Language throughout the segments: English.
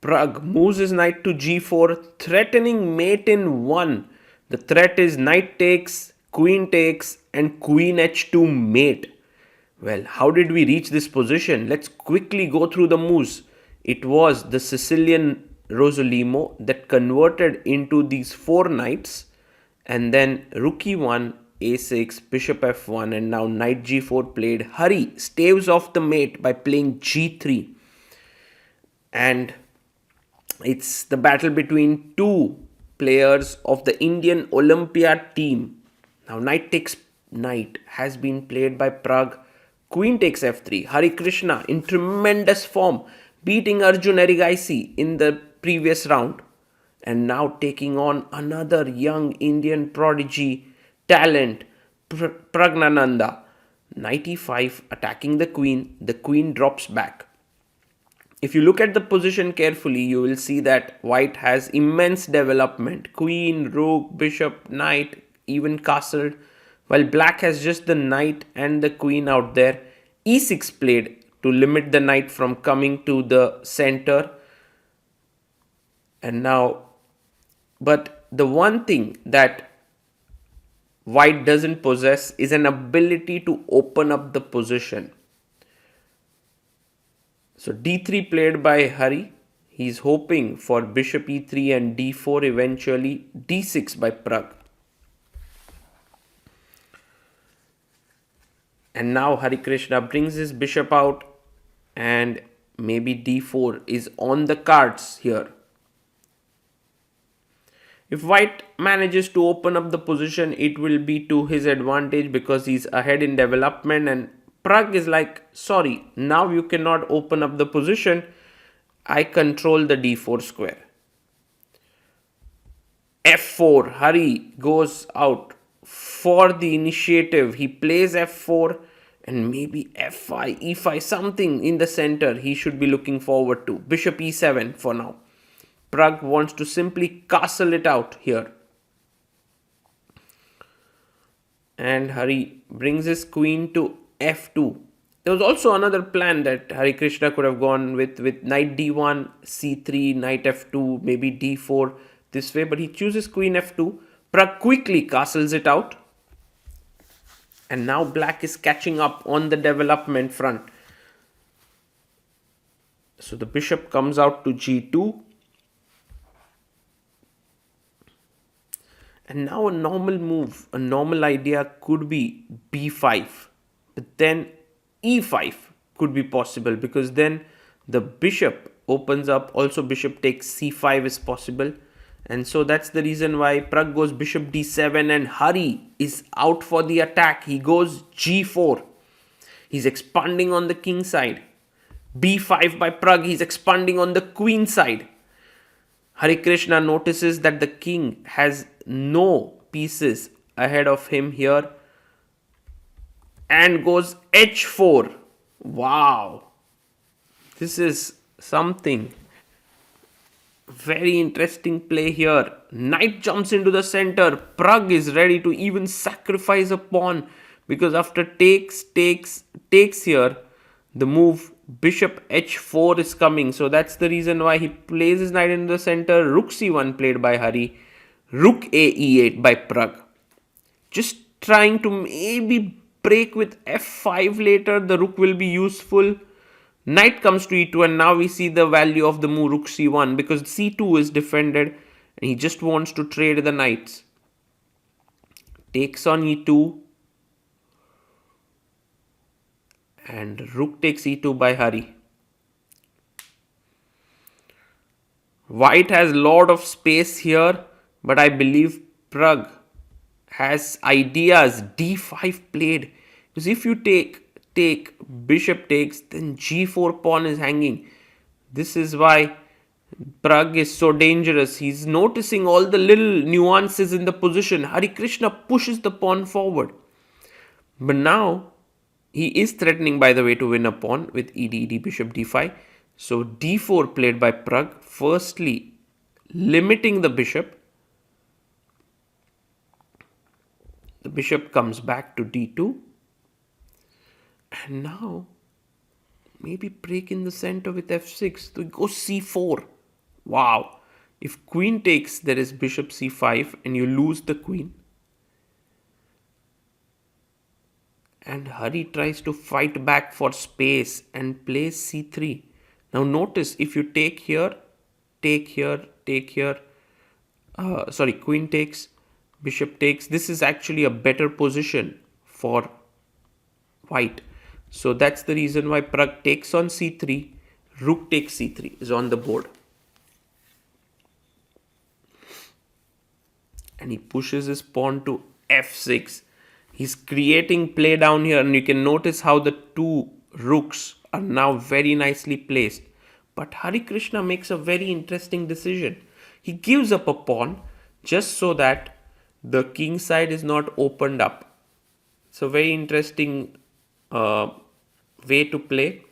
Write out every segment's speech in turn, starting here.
Pragg moves his knight to g4, threatening mate in 1. The threat is knight takes, and queen h2 mate. Well, how did we reach this position? Let's quickly go through the moves. It was the Sicilian Rosolimo that converted into these 4 knights, and then rook e1, a6, bishop f1, and now knight g4 played. Hari staves off the mate by playing g3. And it's the battle between two players of the Indian Olympiad team. Now, knight takes knight has been played by Pragg. Queen takes f3. Harikrishna in tremendous form, beating Arjun Erigaisi in the previous round. And now taking on another young Indian prodigy talent, Praggnanandhaa. Knight e5, attacking the queen. The queen drops back. If you look at the position carefully, you will see that white has immense development. Queen, rook, bishop, knight, even castle. While black has just the knight and the queen out there. e6 played to limit the knight from coming to the center. And now, but the one thing that white doesn't possess is an ability to open up the position. So d3 played by Hari. He's hoping for bishop e3 and d4, eventually d6 by Pragg. And now Harikrishna brings his bishop out, and maybe d4 is on the cards here. If white manages to open up the position, it will be to his advantage because he's ahead in development, and Pragg is like, sorry, now you cannot open up the position. I control the d4 square. f4, Hari goes out for the initiative. He plays f4 and maybe f5, e5, something in the center he should be looking forward to. Bishop e7 for now. Pragg wants to simply castle it out here. And Hari brings his queen to f2. There was also another plan that Harikrishna could have gone with knight d1, c3, knight f2, maybe d4 this way, but he chooses queen f2. Pragg quickly castles it out. And now black is catching up on the development front. So the bishop comes out to g2. And now a normal move, a normal idea could be b5. But then e5 could be possible because then the bishop opens up. Also bishop takes c5 is possible. And so that's the reason why Pragg goes bishop d7 and Hari is out for the attack. He goes g4. He's expanding on the king side. b5 by Pragg. He's expanding on the queen side. Harikrishna notices that the king has no pieces ahead of him here and goes h4. Wow. This is something. Very interesting play here. Knight jumps into the center. Pragg is ready to even sacrifice a pawn because after takes here, the move bishop h4 is coming. So that's the reason why he plays his knight into the center. Rook c1 played by Hari. Rook a e8 by Pragg. Just trying to maybe break with f5 later. The rook will be useful. Knight comes to e2 and now we see the value of the move rook c1 because c2 is defended and he just wants to trade the knights. Takes on e2 and rook takes e2 by Hari. White has a lot of space here, but I believe Pragg has ideas. d5 played because if you take bishop takes, then g4 pawn is hanging. This is why Pragg is so dangerous. He's noticing all the little nuances in the position. Harikrishna pushes the pawn forward. But now he is threatening, by the way, to win a pawn with ed bishop d5. So d4 played by Pragg. Firstly, limiting the bishop. The bishop comes back to d2. And now, maybe break in the center with f6. So he goes c4. Wow. If queen takes, there is bishop c5 and you lose the queen. And Hari tries to fight back for space and plays c3. Now notice, if you take here, take here, take here, queen takes, bishop takes. This is actually a better position for white. So that's the reason why Pragg takes on c3, rook takes c3 is on the board. And he pushes his pawn to f6. He's creating play down here, and you can notice how the two rooks are now very nicely placed. But Harikrishna makes a very interesting decision. He gives up a pawn just so that the king side is not opened up. It's a very interesting way to play.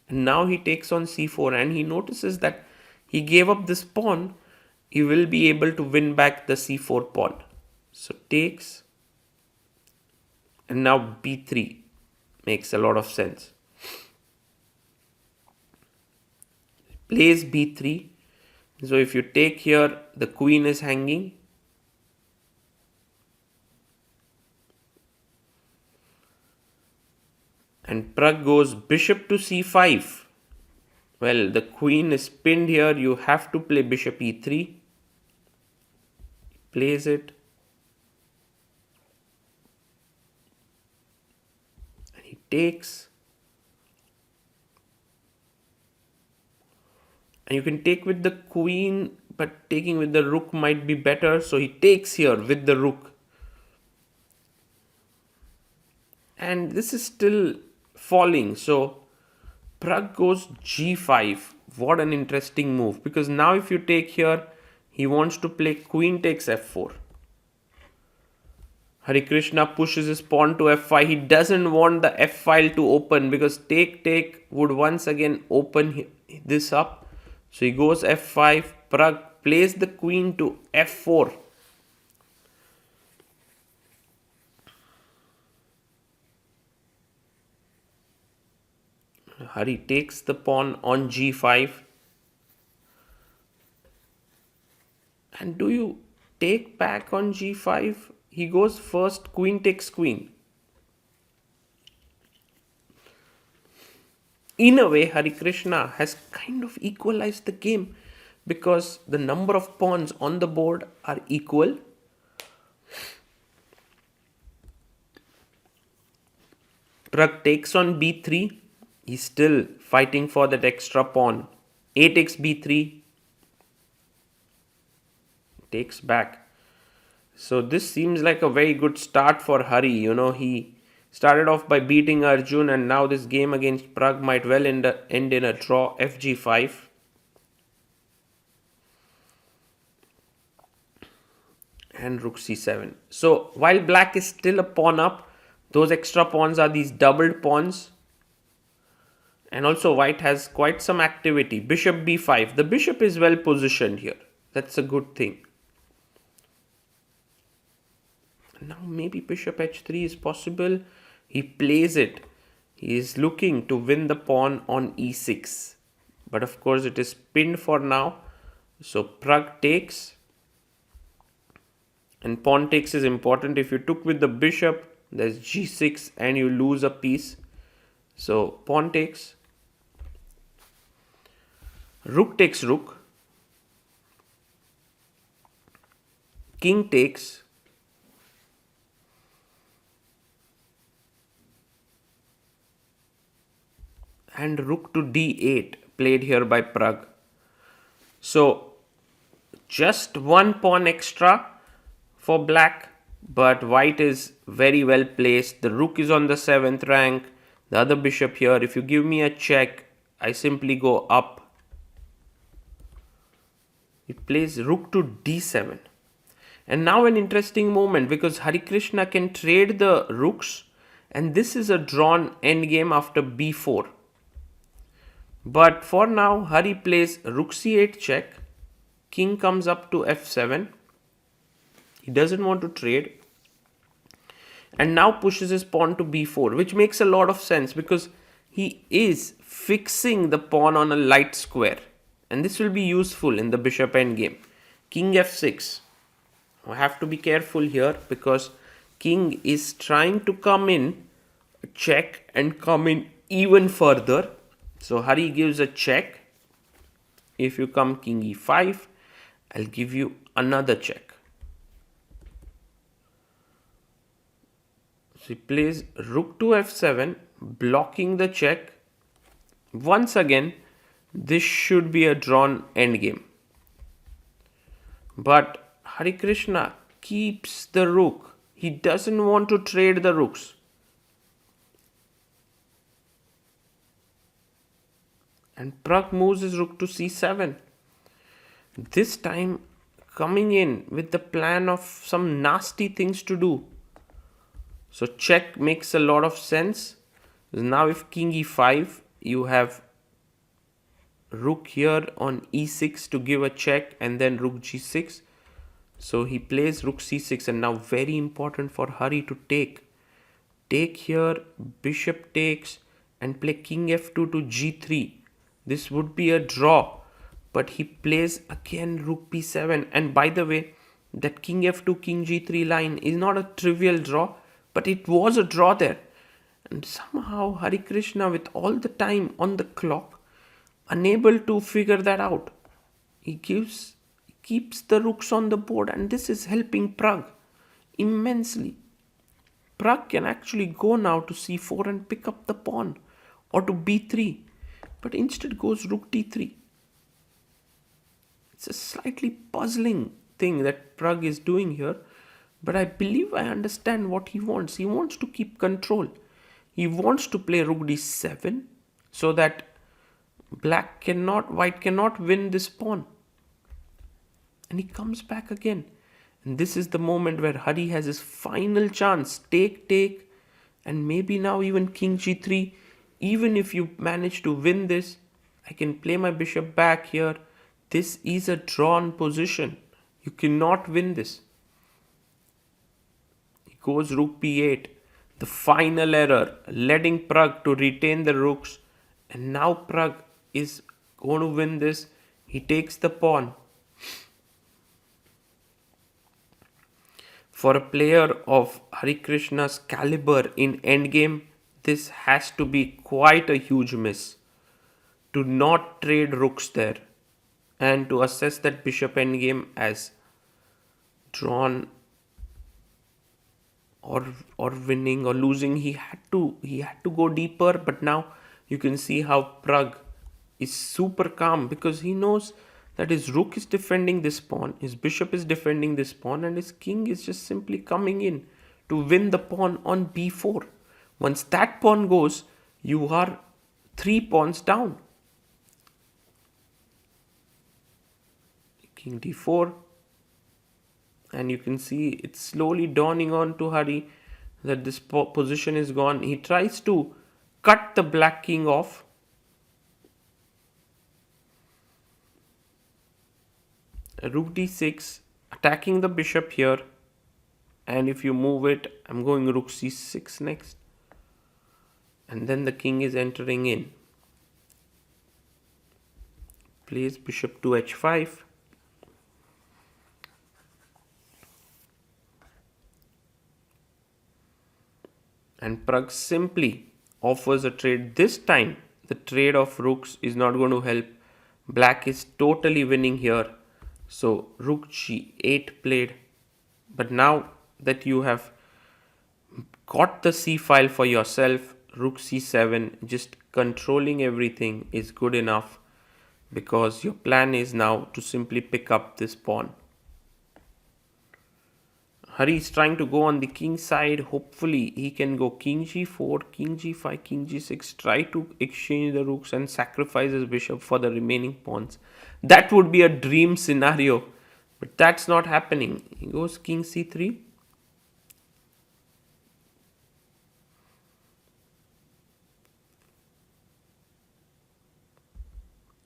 And now he takes on c4, and he notices that he gave up this pawn. He will be able to win back the c4 pawn. So takes, and now b3 makes a lot of sense. Plays b3. So if you take here, the queen is hanging. And Pragg goes bishop to c5. Well, the queen is pinned here. You have to play bishop e3. Plays it. And he takes. And you can take with the queen, but taking with the rook might be better. So he takes here with the rook. And this is still falling. So Pragg goes g5. What an interesting move. Because now if you take here, he wants to play queen takes f4. Harikrishna pushes his pawn to f5. He doesn't want the f file to open because take would once again open this up. So he goes f5. Pragg plays the queen to f4. Hari takes the pawn on g5. And do you take back on g5? He goes first, queen takes queen. In a way, Harikrishna has kind of equalized the game because the number of pawns on the board are equal. Pragg takes on b3. He's still fighting for that extra pawn. A takes b3. Takes back. So this seems like a very good start for Hari. You know, he started off by beating Arjun, and now this game against Pragg might well end in a draw. Fg5. And rook c7. So while black is still a pawn up, those extra pawns are these doubled pawns. And also white has quite some activity. Bishop b5. The bishop is well positioned here. That's a good thing. Now maybe bishop h3 is possible. He plays it. He is looking to win the pawn on e6. But of course it is pinned for now. So Pragg takes. And pawn takes is important. If you took with the bishop, there's g6 and you lose a piece. So pawn takes. Rook takes rook. King takes. And rook to d8 played here by Pragg. So just one pawn extra for black, but white is very well placed. The rook is on the 7th rank. The other bishop here, if you give me a check, I simply go up. He plays rook to d7. And now an interesting moment because Harikrishna can trade the rooks, and this is a drawn endgame after b4. But for now, Hari plays rook c8 check. King comes up to f7. He doesn't want to trade. And now pushes his pawn to b4, which makes a lot of sense because he is fixing the pawn on a light square. and this will be useful in the bishop endgame. King f6. I have to be careful here because king is trying to come in, check, and come in even further. So Hari gives a check. If you come king e5, I'll give you another check. So he plays rook to f7, blocking the check. Once again, this should be a drawn endgame. But Harikrishna keeps the rook. He doesn't want to trade the rooks. And Pragg moves his rook to c7. This time coming in with the plan of some nasty things to do. So check makes a lot of sense. Now if king e5, you have rook here on e6 to give a check, and then rook g6. So he plays rook c6, and now very important for Hari to take. Take here, bishop takes, and play king f2 to g3. This would be a draw, but he plays again rook b7. And by the way, that king f2, king g3 line is not a trivial draw, but it was a draw there. And somehow Harikrishna, with all the time on the clock, unable to figure that out. He keeps the rooks on the board, and this is helping Pragg immensely. Pragg can actually go now to c4 and pick up the pawn, or to b3, but instead goes rook d3. It's a slightly puzzling thing that Pragg is doing here, but I believe I understand what he wants. He wants to keep control. He wants to play rook d7 so that white cannot win this pawn. And he comes back again. And this is the moment where Hari has his final chance. Take, and maybe now even king g3. Even if you manage to win this, I can play my bishop back here. This is a drawn position. You cannot win this. He goes rook b8. The final error, letting Pragg to retain the rooks. And now Pragg is going to win this. He takes the pawn. For a player of Harikrishna's caliber in endgame, this has to be quite a huge miss. To not trade rooks there and to assess that bishop endgame as drawn or winning or losing. He had to go deeper, but now you can see how Pragg is super calm because he knows that his rook is defending this pawn, his bishop is defending this pawn, and his king is just simply coming in to win the pawn on b4. Once that pawn goes, you are 3 pawns down. King d4. And you can see it's slowly dawning on to Hari that this position is gone. He tries to cut the black king off. Rook d6, attacking the bishop here. And if you move it, I'm going rook c6 next. And then the king is entering in. Plays bishop to h5. And Pragg simply offers a trade. This time, the trade of rooks is not going to help. Black is totally winning here. So rook g8 played. But now that you have got the c file for yourself, rook c7, just controlling everything is good enough because your plan is now to simply pick up this pawn. Hari is trying to go on the king side. Hopefully he can go king g4, king g5, king g6, try to exchange the rooks and sacrifice his bishop for the remaining pawns. That would be a dream scenario, but that's not happening. He goes king c3.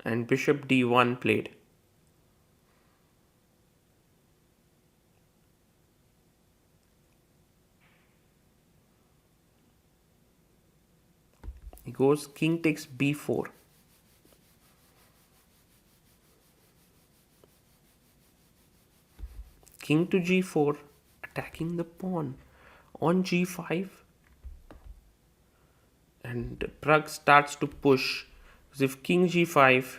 And bishop d1 played. He goes king takes b4. king to g4, attacking the pawn on g5, and Pragg starts to push, because if king g5,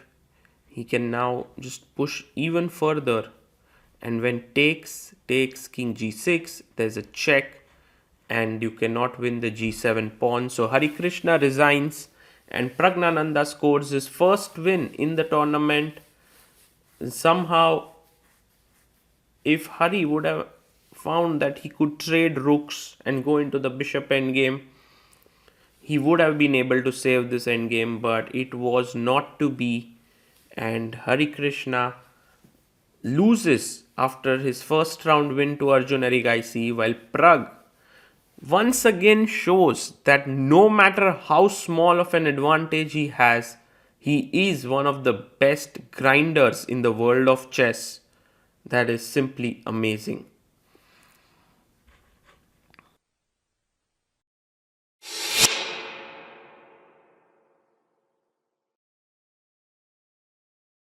he can now just push even further, and when takes king g6, there's a check and you cannot win the g7 pawn. So Harikrishna resigns and Praggnanandhaa scores his first win in the tournament. Somehow, if Hari would have found that he could trade rooks and go into the bishop endgame, he would have been able to save this endgame, but it was not to be, and Harikrishna loses after his first round win to Arjun Erigaisi, while Pragg once again shows that no matter how small of an advantage he has, he is one of the best grinders in the world of chess. That is simply amazing.